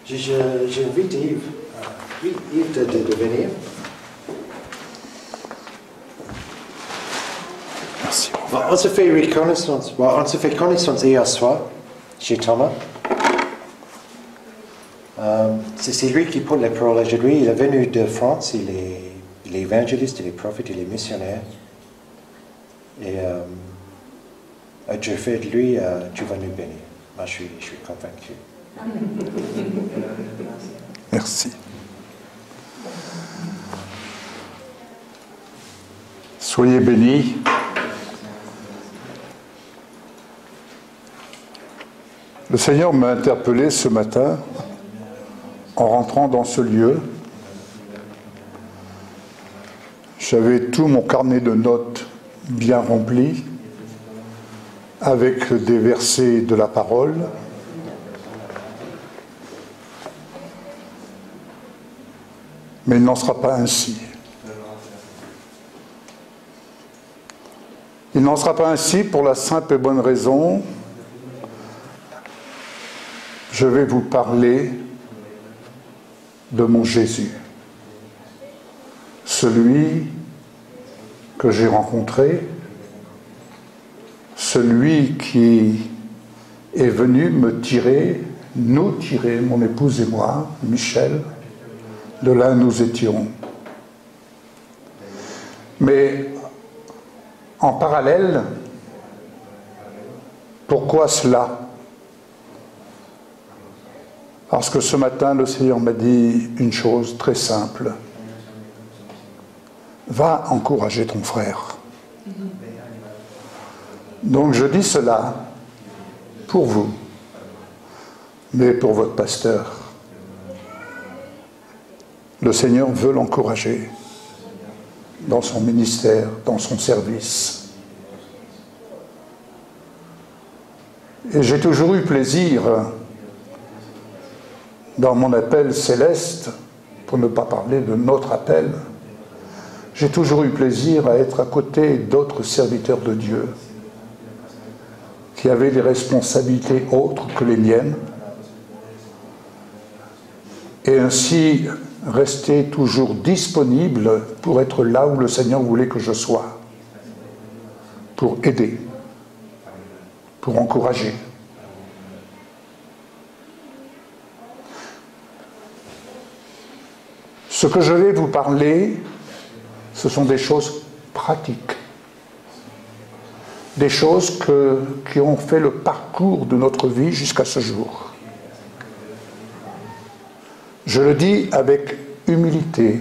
J'invite Yves, Yves de venir. Merci. On se fait reconnaissance. On se fait connaissance hier soir chez Thomas. C'est lui qui porte les paroles aujourd'hui. Il est venu de France. Il est évangéliste, il est prophète, il est missionnaire. Et Dieu fait de lui, tu vas nous bénir. Moi, je suis convaincu. Merci. Soyez bénis. Le Seigneur m'a interpellé ce matin en rentrant dans ce lieu. J'avais tout mon carnet de notes bien rempli avec des versets de la parole. Mais il n'en sera pas ainsi. Il n'en sera pas ainsi pour la simple et bonne raison, je vais vous parler de mon Jésus, celui que j'ai rencontré, celui qui est venu me tirer, nous tirer, mon épouse et moi, Michel, de là nous étions. Mais en parallèle, pourquoi cela? Parce que ce matin, le Seigneur m'a dit une chose très simple. Va encourager ton frère. Donc je dis cela pour vous, mais pour votre pasteur. Le Seigneur veut l'encourager dans son ministère, dans son service. Et j'ai toujours eu plaisir, dans mon appel céleste, pour ne pas parler de notre appel, j'ai toujours eu plaisir à être à côté d'autres serviteurs de Dieu qui avaient des responsabilités autres que les miennes, et ainsi rester toujours disponible pour être là où le Seigneur voulait que je sois, pour aider, pour encourager. Ce que je vais vous parler, ce sont des choses pratiques, des choses qui ont fait le parcours de notre vie jusqu'à ce jour. Je le dis avec humilité,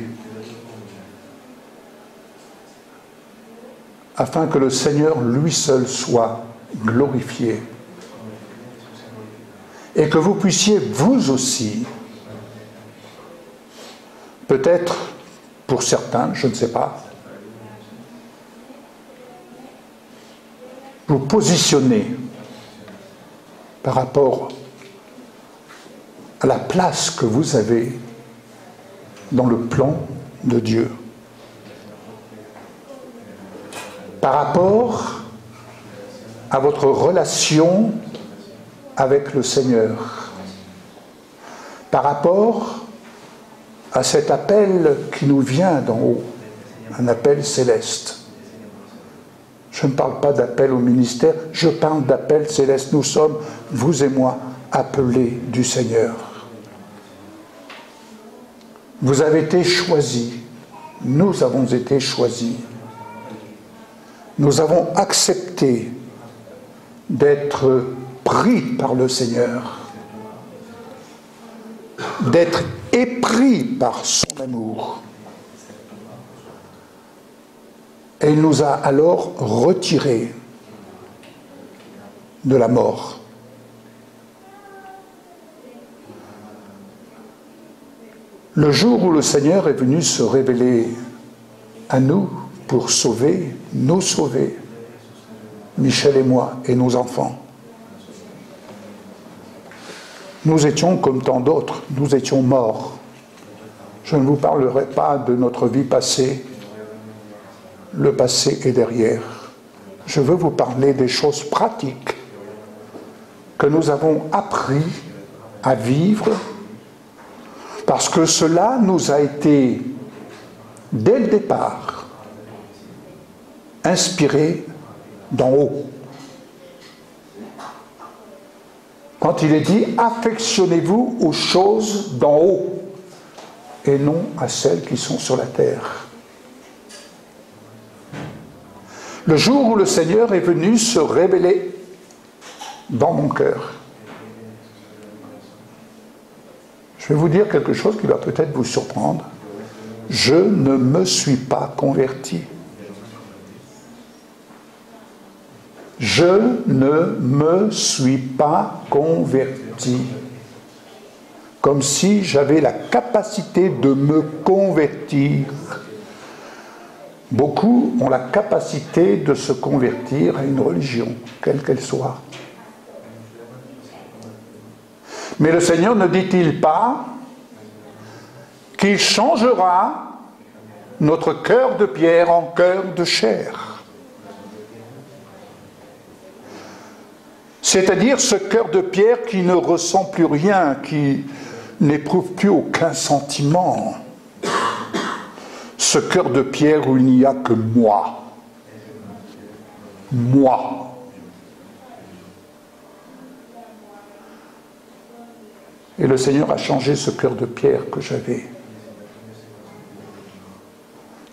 afin que le Seigneur lui seul soit glorifié et que vous puissiez vous aussi, peut-être pour certains, je ne sais pas, vous positionner par rapport à la place que vous avez dans le plan de Dieu. Par rapport à votre relation avec le Seigneur. Par rapport à cet appel qui nous vient d'en haut, un appel céleste. Je ne parle pas d'appel au ministère, je parle d'appel céleste. Nous sommes, vous et moi, appelés du Seigneur. Vous avez été choisis, nous avons été choisis. Nous avons accepté d'être pris par le Seigneur, d'être épris par son amour. Et il nous a alors retirés de la mort. Le jour où le Seigneur est venu se révéler à nous pour sauver, nous sauver, Michel et moi et nos enfants, nous étions comme tant d'autres, nous étions morts. Je ne vous parlerai pas de notre vie passée, le passé est derrière. Je veux vous parler des choses pratiques que nous avons appris à vivre Parce que cela nous a été, dès le départ, inspiré d'en haut. Quand il est dit « affectionnez-vous aux choses d'en haut » et non à celles qui sont sur la terre. Le jour où le Seigneur est venu se révéler dans mon cœur, je vais vous dire quelque chose qui va peut-être vous surprendre. Je ne me suis pas converti. Je ne me suis pas converti. Comme si j'avais la capacité de me convertir. Beaucoup ont la capacité de se convertir à une religion, quelle qu'elle soit. Mais le Seigneur ne dit-il pas qu'il changera notre cœur de pierre en cœur de chair? C'est-à-dire ce cœur de pierre qui ne ressent plus rien, qui n'éprouve plus aucun sentiment. Ce cœur de pierre où il n'y a que moi. Moi. Et le Seigneur a changé ce cœur de pierre que j'avais.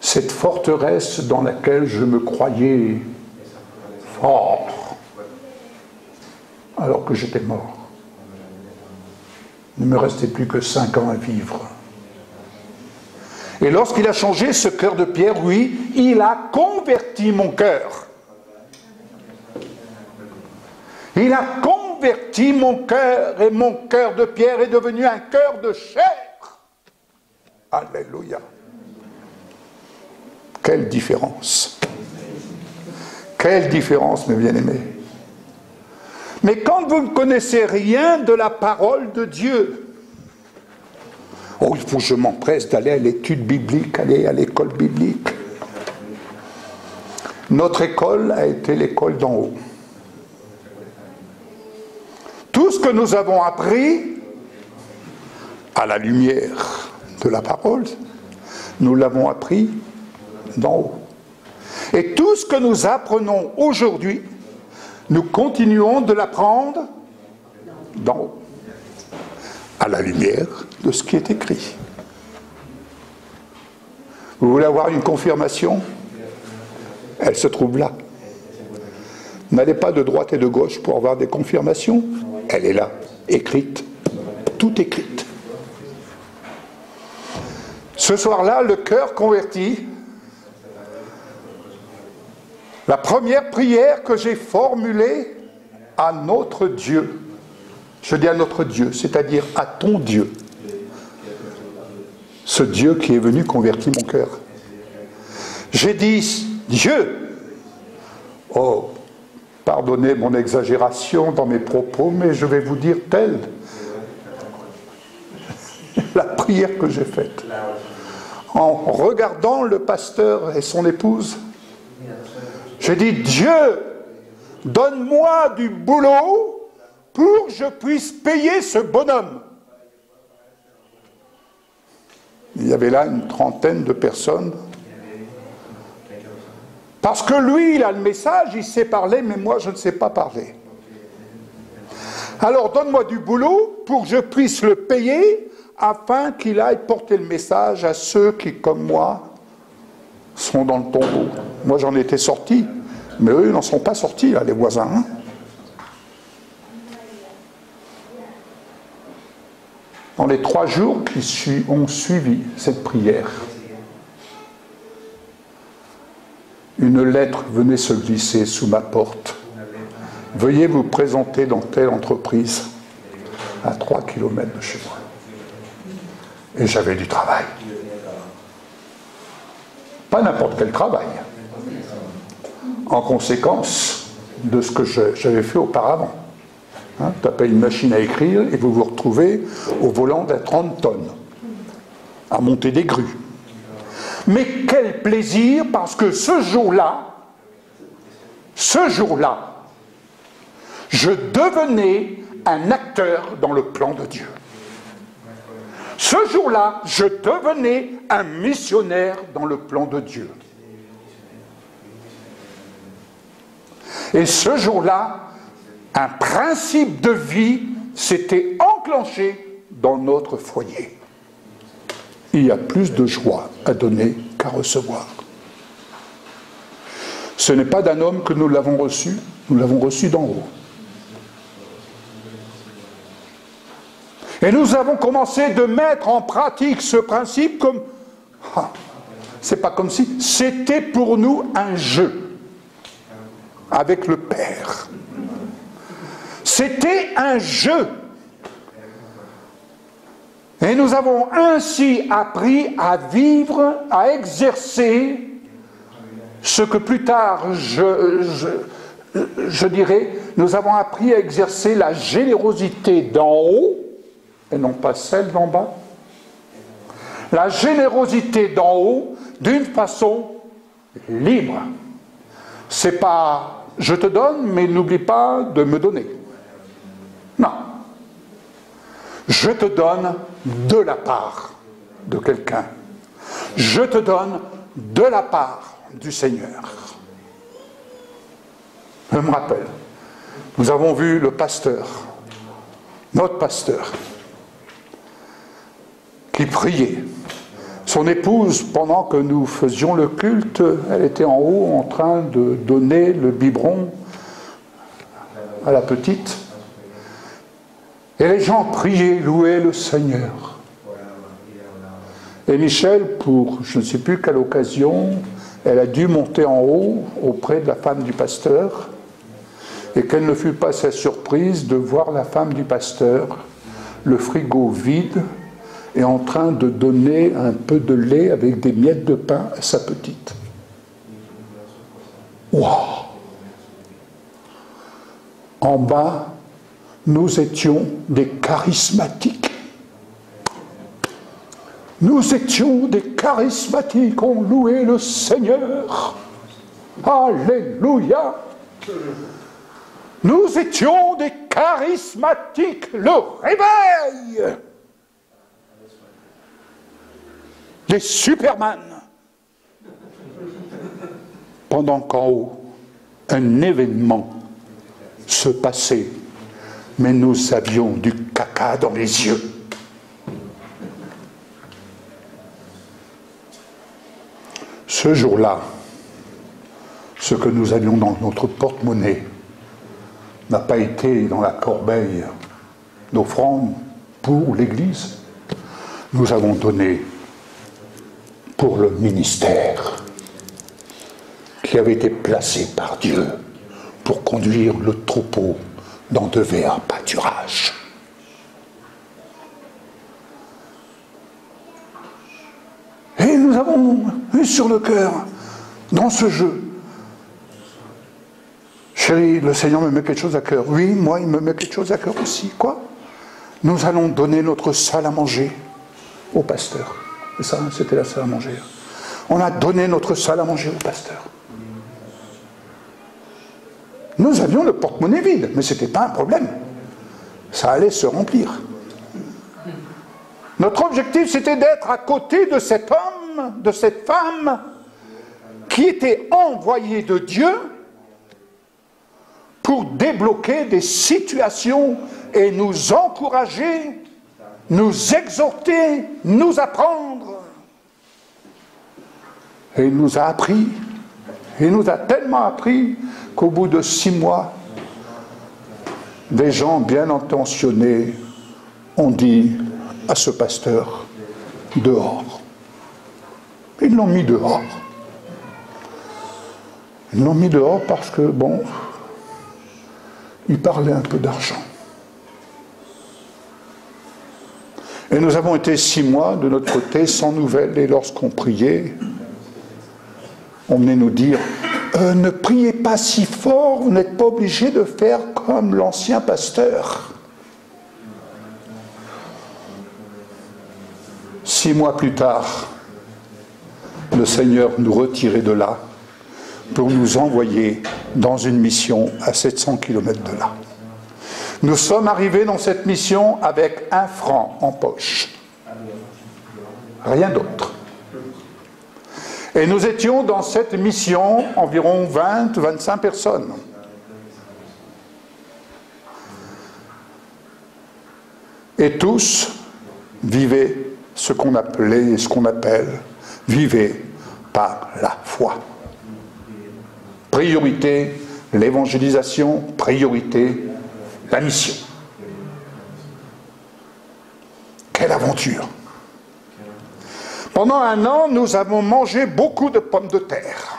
Cette forteresse dans laquelle je me croyais fort, alors que j'étais mort. Il ne me restait plus que 5 ans à vivre. Et lorsqu'il a changé ce cœur de pierre, oui, il a converti mon cœur. Il a converti mon cœur et mon cœur de pierre est devenu un cœur de chair. Alléluia. Quelle différence. Quelle différence, mes bien-aimés. Mais quand vous ne connaissez rien de la parole de Dieu, oh, il faut que je m'empresse d'aller à l'étude biblique, aller à l'école biblique. Notre école a été l'école d'en haut. Tout ce que nous avons appris à la lumière de la parole, nous l'avons appris d'en haut. Et tout ce que nous apprenons aujourd'hui, nous continuons de l'apprendre d'en haut, à la lumière de ce qui est écrit. Vous voulez avoir une confirmation? Elle se trouve là. N'allez pas de droite et de gauche pour avoir des confirmations. Elle est là, écrite, tout écrite. Ce soir-là, le cœur converti, la première prière que j'ai formulée à notre Dieu, je dis à notre Dieu, c'est-à-dire à ton Dieu, ce Dieu qui est venu convertir mon cœur. J'ai dit, Dieu, oh, pardonnez mon exagération dans mes propos, mais je vais vous dire telle la prière que j'ai faite. En regardant le pasteur et son épouse, j'ai dit, Dieu, donne-moi du boulot pour que je puisse payer ce bonhomme. Il y avait là une trentaine de personnes. Parce que lui, il a le message, il sait parler, mais moi, je ne sais pas parler. Alors, donne-moi du boulot pour que je puisse le payer afin qu'il aille porter le message à ceux qui, comme moi, sont dans le tombeau. Moi, j'en étais sorti, mais eux, ils n'en sont pas sortis, là, les voisins. Hein. Dans les 3 jours qui ont suivi cette prière, une lettre venait se glisser sous ma porte. Veuillez vous présenter dans telle entreprise à 3 km de chez moi. Et j'avais du travail. Pas n'importe quel travail. En conséquence de ce que j'avais fait auparavant. Hein, tapez une machine à écrire et vous vous retrouvez au volant d'un 30 tonnes à monter des grues. Mais quel plaisir, parce que ce jour-là, je devenais un acteur dans le plan de Dieu. Ce jour-là, je devenais un missionnaire dans le plan de Dieu. Et ce jour-là, un principe de vie s'était enclenché dans notre foyer. Il y a plus de joie à donner qu'à recevoir. Ce n'est pas d'un homme que nous l'avons reçu d'en haut. Et nous avons commencé de mettre en pratique ce principe comme... c'est pas comme si... C'était pour nous un jeu avec le Père. C'était un jeu. Et nous avons ainsi appris à vivre, à exercer ce que plus tard, je dirais, nous avons appris à exercer la générosité d'en haut, et non pas celle d'en bas. La générosité d'en haut d'une façon libre. C'est pas « je te donne, mais n'oublie pas de me donner ». Non. Je te donne de la part de quelqu'un. Je te donne de la part du Seigneur. Je me rappelle, nous avons vu le pasteur, notre pasteur, qui priait. Son épouse, pendant que nous faisions le culte, elle était en haut en train de donner le biberon à la petite. Et les gens priaient, louaient le Seigneur. Et Michel, pour je ne sais plus quelle occasion, elle a dû monter en haut auprès de la femme du pasteur. Et quelle ne fut pas sa surprise de voir la femme du pasteur, le frigo vide, et en train de donner un peu de lait avec des miettes de pain à sa petite. Waouh! En bas, nous étions des charismatiques. Nous étions des charismatiques, on louait le Seigneur. Alléluia! Nous étions des charismatiques, le réveil! Des Superman. Pendant qu'en haut, un événement se passait, mais nous avions du caca dans les yeux. Ce jour-là, ce que nous avions dans notre porte-monnaie n'a pas été dans la corbeille d'offrande pour l'Église. Nous avons donné pour le ministère qui avait été placé par Dieu pour conduire le troupeau dans de verts pâturages. Et nous avons eu sur le cœur, dans ce jeu, chérie, le Seigneur me met quelque chose à cœur. Oui, moi, il me met quelque chose à cœur aussi. Quoi? Nous allons donner notre salle à manger au pasteur. C'est ça, c'était la salle à manger. On a donné notre salle à manger au pasteur. Nous avions le porte-monnaie vide, mais ce n'était pas un problème. Ça allait se remplir. Notre objectif, c'était d'être à côté de cet homme, de cette femme, qui était envoyé de Dieu pour débloquer des situations et nous encourager, nous exhorter, nous apprendre. Et il nous a appris, il nous a tellement appris qu'au bout de 6 mois, des gens bien intentionnés ont dit à ce pasteur, dehors. Ils l'ont mis dehors. Ils l'ont mis dehors parce que, bon, il parlait un peu d'argent. Et nous avons été 6 mois de notre côté sans nouvelles, et lorsqu'on priait, on venait nous dire ne priez pas si fort, vous n'êtes pas obligé de faire comme l'ancien pasteur. 6 mois plus tard, le Seigneur nous retirait de là pour nous envoyer dans une mission à 700 km de là. Nous sommes arrivés dans cette mission avec 1 franc en poche. rien d'autre. Et nous étions dans cette mission environ 20-25 personnes. Et tous vivaient ce qu'on appelait et ce qu'on appelle vivaient par la foi. Priorité, l'évangélisation, priorité, la mission. Quelle aventure! Pendant un an, nous avons mangé beaucoup de pommes de terre.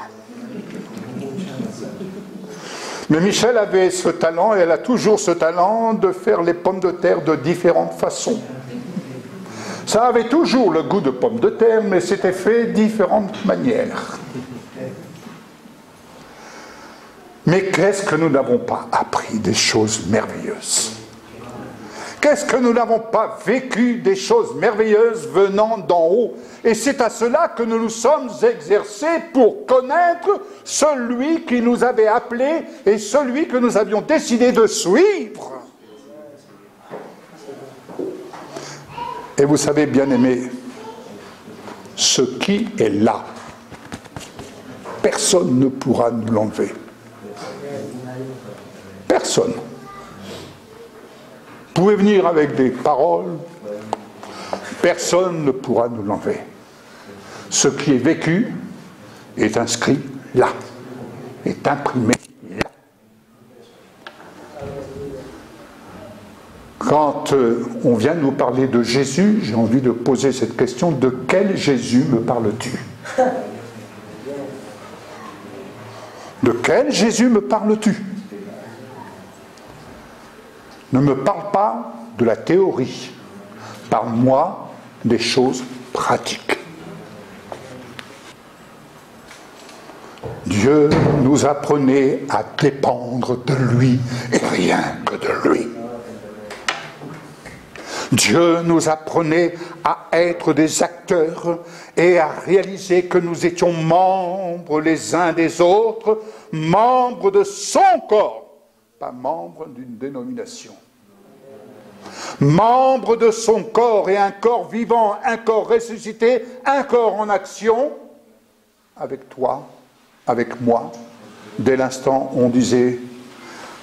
Mais Michel avait ce talent, et elle a toujours ce talent, de faire les pommes de terre de différentes façons. Ça avait toujours le goût de pommes de terre, mais c'était fait de différentes manières. Mais qu'est-ce que nous n'avons pas appris des choses merveilleuses? Qu'est-ce que nous n'avons pas vécu des choses merveilleuses venant d'en haut? Et c'est à cela que nous nous sommes exercés pour connaître celui qui nous avait appelés et celui que nous avions décidé de suivre. Et vous savez, bien-aimés, ce qui est là, personne ne pourra nous l'enlever. Personne. Vous pouvez venir avec des paroles, personne ne pourra nous l'enlever. Ce qui est vécu est inscrit là, est imprimé là. Quand on vient nous parler de Jésus, j'ai envie de poser cette question: de quel Jésus me parles-tu? De quel Jésus me parles-tu? Ne me parle pas de la théorie, parle-moi des choses pratiques. Dieu nous apprenait à dépendre de lui et rien que de lui. Dieu nous apprenait à être des acteurs et à réaliser que nous étions membres les uns des autres, membres de son corps, pas membres d'une dénomination. Membre de son corps, et un corps vivant, un corps ressuscité, un corps en action, avec toi, avec moi. Dès l'instant où on disait: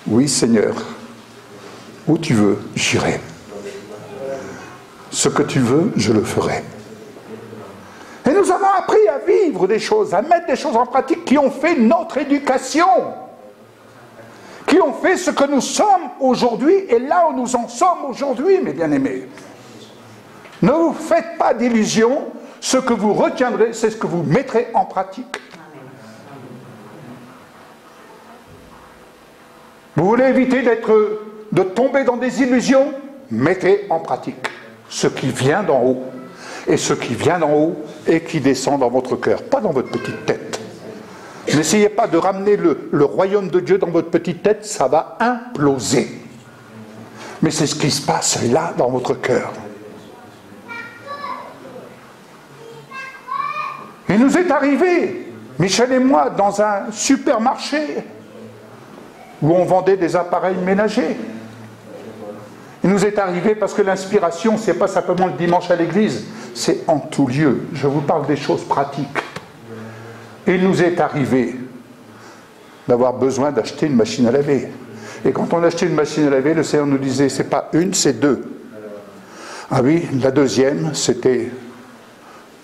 oui Seigneur, où tu veux, j'irai. Ce que tu veux, je le ferai. Et nous avons appris à vivre des choses, à mettre des choses en pratique qui ont fait notre éducation, qui ont fait ce que nous sommes aujourd'hui et là où nous en sommes aujourd'hui, mes bien-aimés. Ne vous faites pas d'illusions, ce que vous retiendrez, c'est ce que vous mettrez en pratique. Vous voulez éviter de tomber dans des illusions? Mettez en pratique ce qui vient d'en haut, et ce qui vient d'en haut et qui descend dans votre cœur, pas dans votre petite tête. N'essayez pas de ramener le royaume de Dieu dans votre petite tête, ça va imploser. Mais c'est ce qui se passe là, dans votre cœur. Il nous est arrivé, Michel et moi, dans un supermarché où on vendait des appareils ménagers. Il nous est arrivé parce que l'inspiration, ce n'est pas simplement le dimanche à l'église, c'est en tout lieu. Je vous parle des choses pratiques. Et il nous est arrivé d'avoir besoin d'acheter une machine à laver. Et quand on achetait une machine à laver, le Seigneur nous disait: c'est pas une, c'est deux. Ah oui, la deuxième, c'était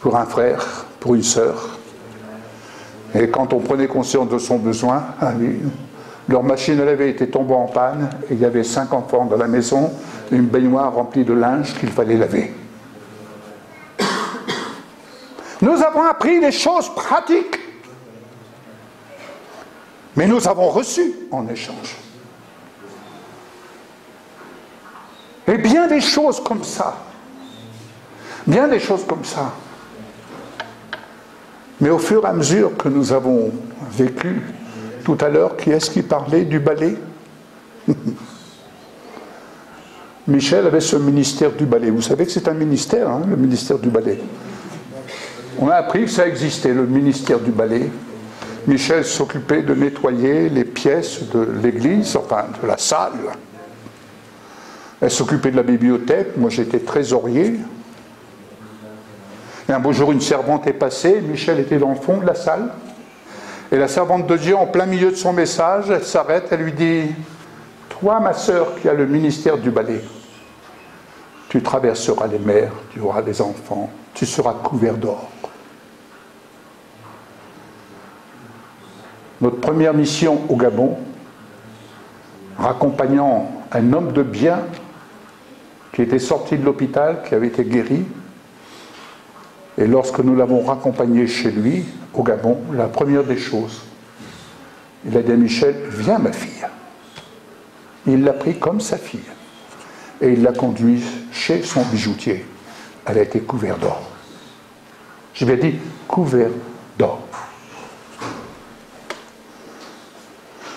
pour un frère, pour une sœur. Et quand on prenait conscience de son besoin, ah oui, leur machine à laver était tombée en panne, et il y avait 5 enfants dans la maison, une baignoire remplie de linge qu'il fallait laver. Nous avons appris des choses pratiques, mais nous avons reçu en échange. Et bien des choses comme ça. Bien des choses comme ça. Mais au fur et à mesure que nous avons vécu, tout à l'heure, qui est-ce qui parlait du ballet? Michel avait ce ministère du ballet. Vous savez que c'est un ministère, hein, le ministère du ballet. On a appris que ça existait, le ministère du ballet. Michel s'occupait de nettoyer les pièces de l'église, enfin de la salle. Elle s'occupait de la bibliothèque, moi j'étais trésorier. Et un beau jour, une servante est passée, Michel était dans le fond de la salle, et la servante de Dieu, en plein milieu de son message, elle s'arrête, elle lui dit « Toi, ma sœur, qui as le ministère du balai, tu traverseras les mers, tu auras des enfants, tu seras couvert d'or. » Notre première mission au Gabon, raccompagnant un homme de bien qui était sorti de l'hôpital, qui avait été guéri, et lorsque nous l'avons raccompagné chez lui, au Gabon, la première des choses, il a dit à Michel, viens ma fille. Il l'a pris comme sa fille. Et il l'a conduite chez son bijoutier. Elle a été couverte d'or. Je lui ai dit, couvert d'or.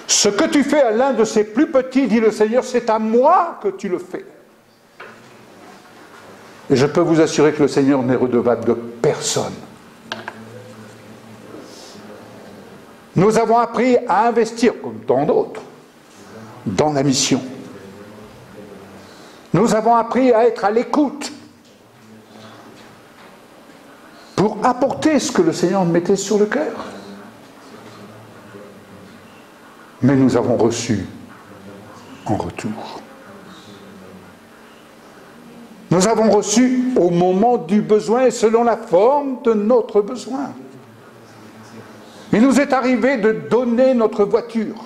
Ce que tu fais à l'un de ces plus petits, dit le Seigneur, c'est à moi que tu le fais. Et je peux vous assurer que le Seigneur n'est redevable de personne. Nous avons appris à investir, comme tant d'autres, dans la mission. Nous avons appris à être à l'écoute pour apporter ce que le Seigneur mettait sur le cœur. Mais nous avons reçu en retour. Nous avons reçu au moment du besoin et selon la forme de notre besoin. Il nous est arrivé de donner notre voiture.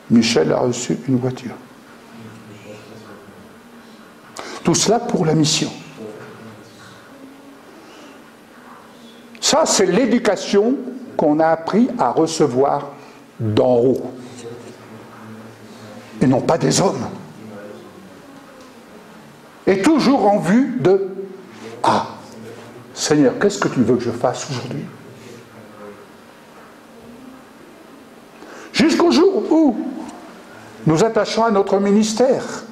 Michel a reçu une voiture. Tout cela pour la mission. Ça, c'est l'éducation qu'on a appris à recevoir d'en haut. Et non pas des hommes. Et toujours en vue de « Ah, Seigneur, qu'est-ce que tu veux que je fasse aujourd'hui ?» Jusqu'au jour où nous attachons à notre ministère,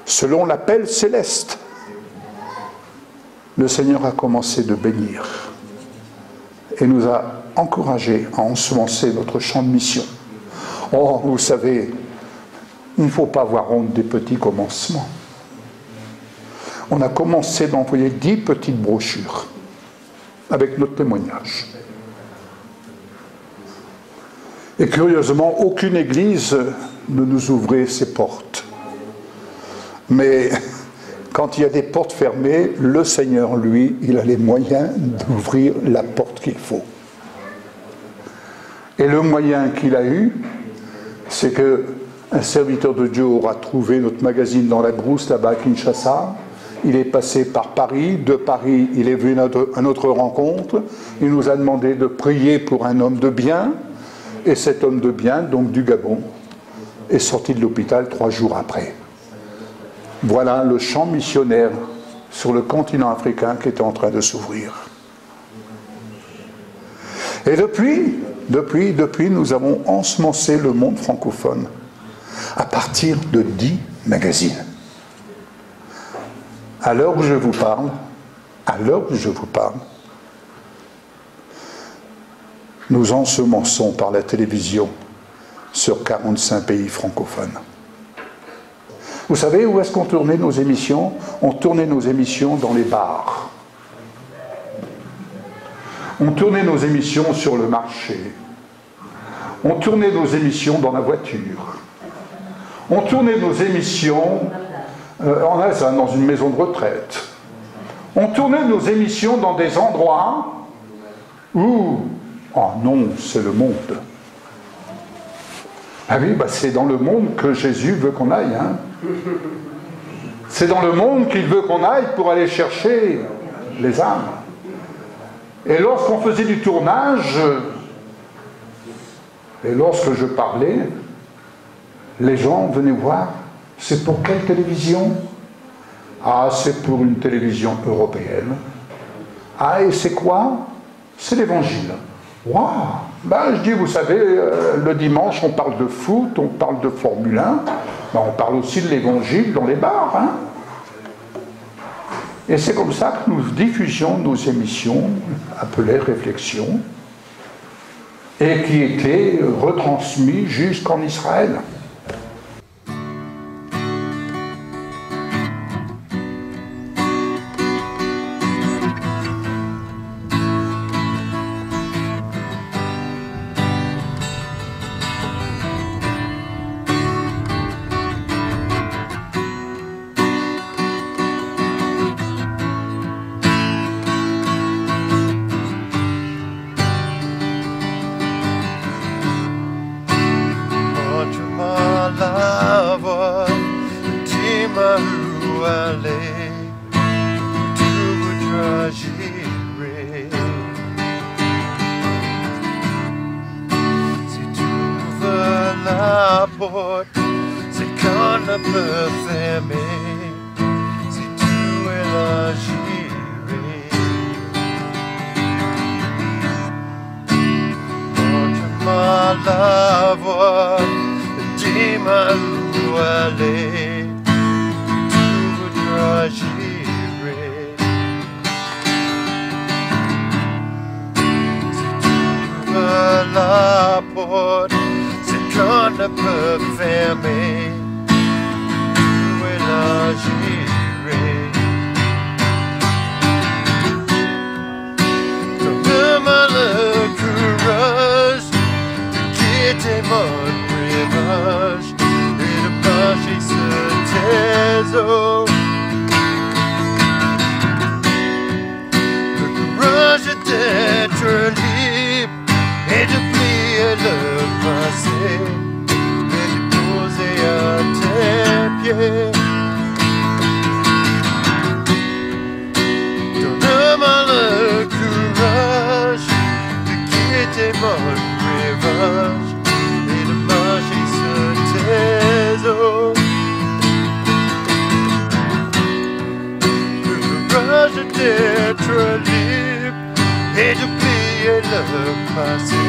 selon l'appel céleste, le Seigneur a commencé de bénir et nous a encouragés à ensemencer notre champ de mission. Oh, vous savez, il ne faut pas avoir honte des petits commencements. On a commencé d'envoyer 10 petites brochures avec notre témoignage. Et curieusement, aucune église ne nous ouvrait ses portes. Mais quand il y a des portes fermées, le Seigneur, lui, il a les moyens d'ouvrir la porte qu'il faut. Et le moyen qu'il a eu, c'est qu'un serviteur de Dieu aura trouvé notre magazine dans la brousse, là-bas à Kinshasa. Il est passé par Paris. De Paris, il est venu à notre rencontre. Il nous a demandé de prier pour un homme de bien. Et cet homme de bien, donc du Gabon, est sorti de l'hôpital 3 jours après. Voilà le champ missionnaire sur le continent africain qui est en train de s'ouvrir. Et depuis, nous avons ensemencé le monde francophone à partir de 10 magazines. À l'heure où je vous parle, nous ensemençons par la télévision sur 45 pays francophones. Vous savez où est-ce qu'on tournait nos émissions? On tournait nos émissions dans les bars. On tournait nos émissions sur le marché. On tournait nos émissions dans la voiture. On tournait nos émissions dans une maison de retraite. On tournait nos émissions dans des endroits où... Oh non, c'est le monde. Ah oui, c'est dans le monde que Jésus veut qu'on aille. Hein. C'est dans le monde qu'il veut qu'on aille pour aller chercher les âmes. Et lorsqu'on faisait du tournage, et lorsque je parlais, les gens venaient voir. C'est pour quelle télévision? Ah, c'est pour une télévision européenne. Ah, et c'est quoi? C'est l'Évangile. Waouh! Je dis, vous savez, le dimanche, on parle de foot, on parle de Formule 1, on parle aussi de l'Évangile dans les bars. Hein? Et c'est comme ça que nous diffusions nos émissions, appelées Réflexions, et qui étaient retransmises jusqu'en Israël. la porte, c'est qu'on ne peut fermer. Si tu es là, j'irai. Montre-moi la voie, dis-moi où aller. Tu voudras, j'irai. Si tu ouvres la porte, c'est qu'on ne peut fermer. Tu es là, j'irai. Donne-moi le courage de quitter mon rivage et de marcher sur tes eaux. Le courage d'être libre et d'oublier le passé et de poser à tes pieds. Donne-moi le courage de quitter mon rivage et de marcher sur tes eaux. Le courage d'être libre et d'oublier le passé